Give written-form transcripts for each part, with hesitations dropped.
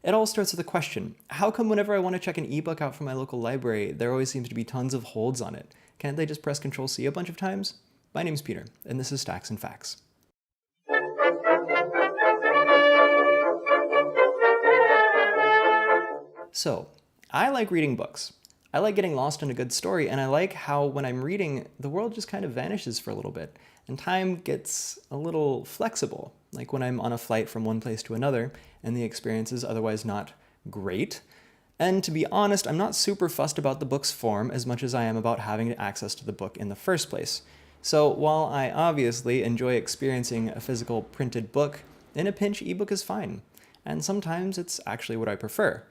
It all starts with a question. How come whenever I want to check an ebook out from my local library, there always seems to be tons of holds on it? Can't they just press Control-C a bunch of times? My name's Peter, and this is Stacks and Facts. So, I like reading books. I like getting lost in a good story, and I like how when I'm reading, the world just kind of vanishes for a little bit, and time gets a little flexible, like when I'm on a flight from one place to another, and the experience is otherwise not great. And to be honest, I'm not super fussed about the book's form as much as I am about having access to the book in the first place. So while I obviously enjoy experiencing a physical printed book, in a pinch, ebook is fine. And sometimes it's actually what I prefer.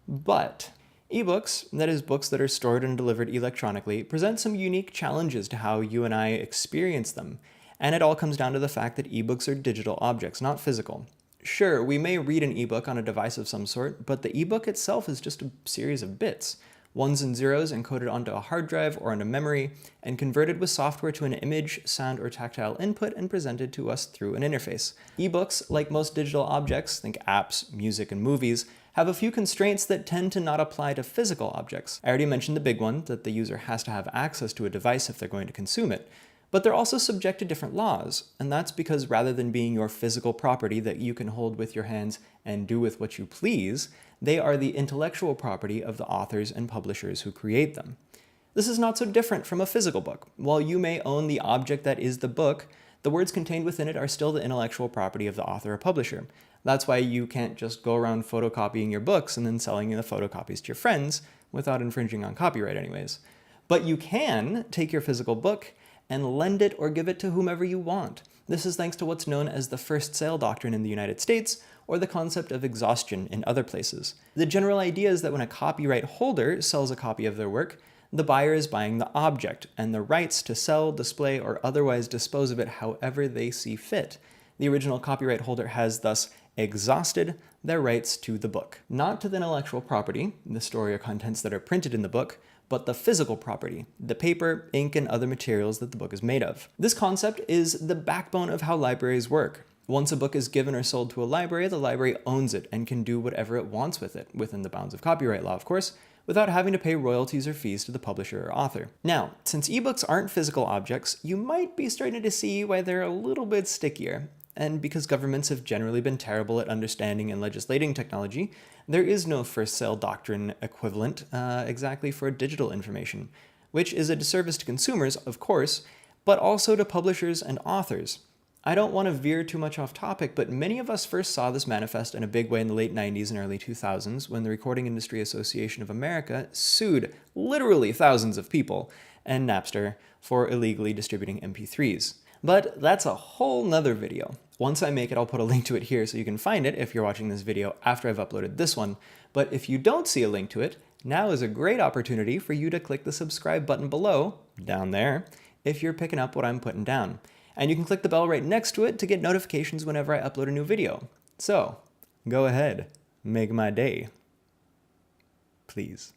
But ebooks, that is books that are stored and delivered electronically, present some unique challenges to how you and I experience them. And it all comes down to the fact that ebooks are digital objects, not physical. Sure, we may read an ebook on a device of some sort, but the ebook itself is just a series of bits. Ones and zeros encoded onto a hard drive or onto memory, and converted with software to an image, sound, or tactile input and presented to us through an interface. Ebooks, like most digital objects, think apps, music, and movies, have a few constraints that tend to not apply to physical objects. I already mentioned the big one, that the user has to have access to a device if they're going to consume it. But they're also subject to different laws, and that's because rather than being your physical property that you can hold with your hands and do with what you please, they are the intellectual property of the authors and publishers who create them. This is not so different from a physical book. While you may own the object that is the book, the words contained within it are still the intellectual property of the author or publisher. That's why you can't just go around photocopying your books and then selling the photocopies to your friends without infringing on copyright anyways. But you can take your physical book and lend it or give it to whomever you want. This is thanks to what's known as the first sale doctrine in the United States, or the concept of exhaustion in other places. The general idea is that when a copyright holder sells a copy of their work, the buyer is buying the object and the rights to sell, display, or otherwise dispose of it however they see fit. The original copyright holder has thus exhausted their rights to the book. Not to the intellectual property, the story or contents that are printed in the book, but the physical property, the paper, ink, and other materials that the book is made of. This concept is the backbone of how libraries work. Once a book is given or sold to a library, the library owns it and can do whatever it wants with it, within the bounds of copyright law, of course, without having to pay royalties or fees to the publisher or author. Now, since ebooks aren't physical objects, you might be starting to see why they're a little bit stickier. And because governments have generally been terrible at understanding and legislating technology, there is no first sale doctrine equivalent exactly for digital information, which is a disservice to consumers, of course, but also to publishers and authors. I don't want to veer too much off topic, but many of us first saw this manifest in a big way in the late 90s and early 2000s when the Recording Industry Association of America sued literally thousands of people and Napster for illegally distributing MP3s. But that's a whole nother video. Once I make it, I'll put a link to it here so you can find it if you're watching this video after I've uploaded this one. But if you don't see a link to it, now is a great opportunity for you to click the subscribe button below, down there, if you're picking up what I'm putting down. And you can click the bell right next to it to get notifications whenever I upload a new video. So, go ahead, make my day. Please.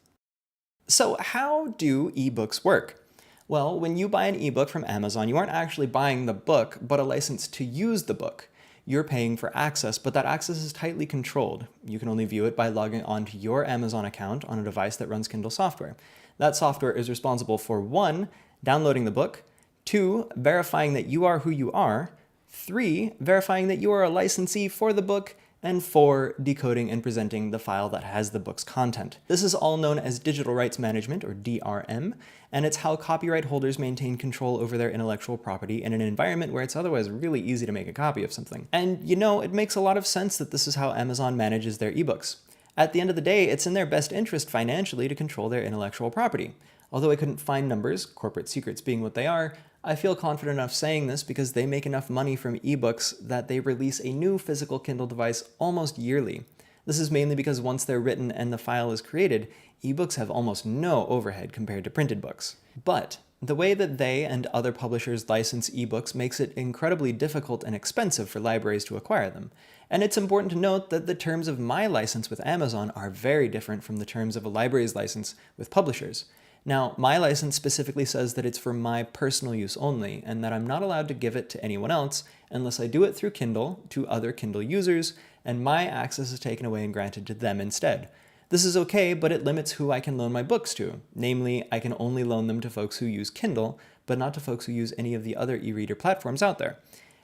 So how do ebooks work? Well, when you buy an ebook from Amazon, you aren't actually buying the book, but a license to use the book. You're paying for access, but that access is tightly controlled. You can only view it by logging onto your Amazon account on a device that runs Kindle software. That software is responsible for 1, downloading the book, 2, verifying that you are who you are, 3, verifying that you are a licensee for the book, and 4, decoding and presenting the file that has the book's content. This is all known as digital rights management, or DRM, and it's how copyright holders maintain control over their intellectual property in an environment where it's otherwise really easy to make a copy of something. And you know, it makes a lot of sense that this is how Amazon manages their ebooks. At the end of the day, it's in their best interest financially to control their intellectual property. Although I couldn't find numbers, corporate secrets being what they are, I feel confident enough saying this because they make enough money from ebooks that they release a new physical Kindle device almost yearly. This is mainly because once they're written and the file is created, ebooks have almost no overhead compared to printed books. But the way that they and other publishers license ebooks makes it incredibly difficult and expensive for libraries to acquire them. And it's important to note that the terms of my license with Amazon are very different from the terms of a library's license with publishers. Now, my license specifically says that it's for my personal use only, and that I'm not allowed to give it to anyone else unless I do it through Kindle to other Kindle users, and my access is taken away and granted to them instead. This is okay, but it limits who I can loan my books to. Namely, I can only loan them to folks who use Kindle, but not to folks who use any of the other e-reader platforms out there.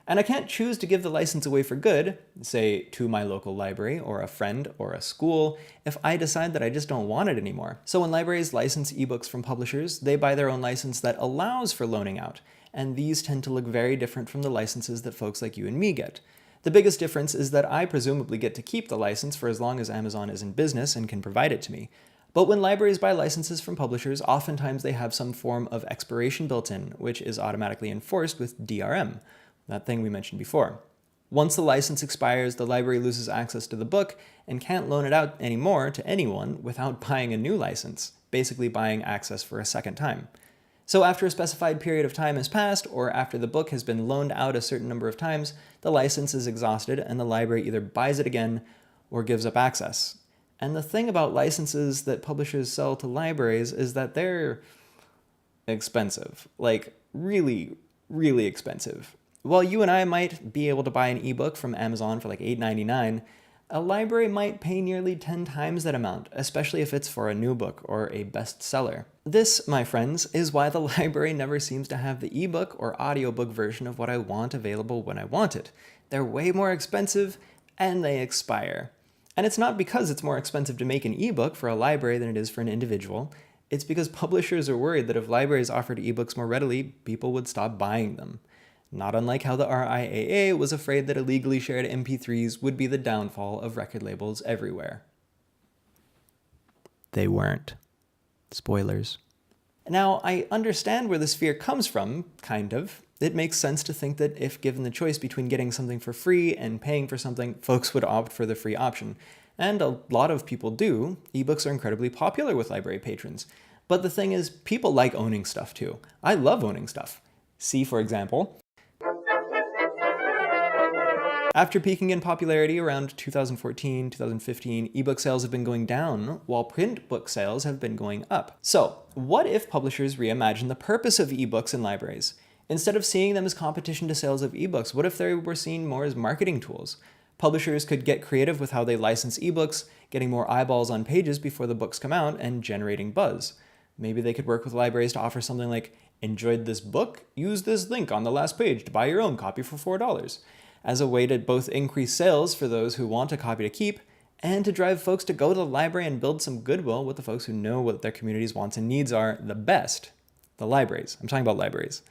And I can't choose to give the license away for good, say to my local library or a friend or a school, if I decide that I just don't want it anymore. So when libraries license ebooks from publishers, they buy their own license that allows for loaning out, and these tend to look very different from the licenses that folks like you and me get. The biggest difference is that I presumably get to keep the license for as long as Amazon is in business and can provide it to me. But when libraries buy licenses from publishers, oftentimes they have some form of expiration built in, which is automatically enforced with DRM, that thing we mentioned before. Once the license expires, the library loses access to the book and can't loan it out anymore to anyone without buying a new license, basically buying access for a second time. So after a specified period of time has passed, or after the book has been loaned out a certain number of times, the license is exhausted and the library either buys it again or gives up access. And the thing about licenses that publishers sell to libraries is that they're expensive. Like, really, really expensive. While you and I might be able to buy an ebook from Amazon for like $8.99, a library might pay nearly 10 times that amount, especially if it's for a new book or a bestseller. This, my friends, is why the library never seems to have the ebook or audiobook version of what I want available when I want it. They're way more expensive and they expire. And it's not because it's more expensive to make an ebook for a library than it is for an individual. It's because publishers are worried that if libraries offered ebooks more readily, people would stop buying them. Not unlike how the RIAA was afraid that illegally shared MP3s would be the downfall of record labels everywhere. They weren't. Spoilers. Now, I understand where this fear comes from, kind of. It makes sense to think that if given the choice between getting something for free and paying for something, folks would opt for the free option. And a lot of people do. Ebooks are incredibly popular with library patrons. But the thing is, people like owning stuff too. I love owning stuff. See, for example, after peaking in popularity around 2014, 2015, ebook sales have been going down, while print book sales have been going up. So, what if publishers reimagine the purpose of ebooks in libraries? Instead of seeing them as competition to sales of ebooks, what if they were seen more as marketing tools? Publishers could get creative with how they license ebooks, getting more eyeballs on pages before the books come out and generating buzz. Maybe they could work with libraries to offer something like, enjoyed this book? Use this link on the last page to buy your own copy for $4. As a way to both increase sales for those who want a copy to keep and to drive folks to go to the library and build some goodwill with the folks who know what their community's wants and needs are the best. The libraries. I'm talking about libraries.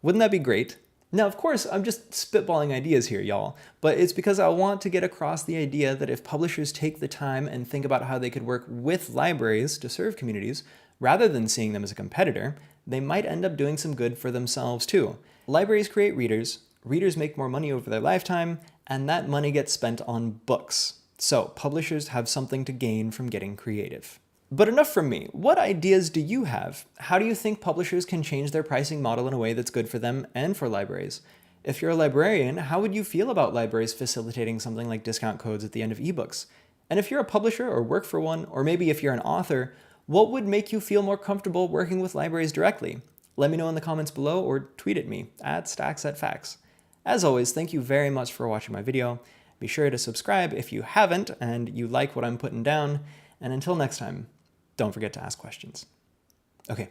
Wouldn't that be great? Now, of course, I'm just spitballing ideas here, y'all, but it's because I want to get across the idea that if publishers take the time and think about how they could work with libraries to serve communities, rather than seeing them as a competitor, they might end up doing some good for themselves too. Libraries create readers, readers make more money over their lifetime, and that money gets spent on books. So publishers have something to gain from getting creative. But enough from me. What ideas do you have? How do you think publishers can change their pricing model in a way that's good for them and for libraries? If you're a librarian, how would you feel about libraries facilitating something like discount codes at the end of ebooks? And if you're a publisher or work for one, or maybe if you're an author, what would make you feel more comfortable working with libraries directly? Let me know in the comments below or tweet at me at StacksAtFacts. As always, thank you very much for watching my video. Be sure to subscribe if you haven't and you like what I'm putting down. And until next time, don't forget to ask questions. Okay,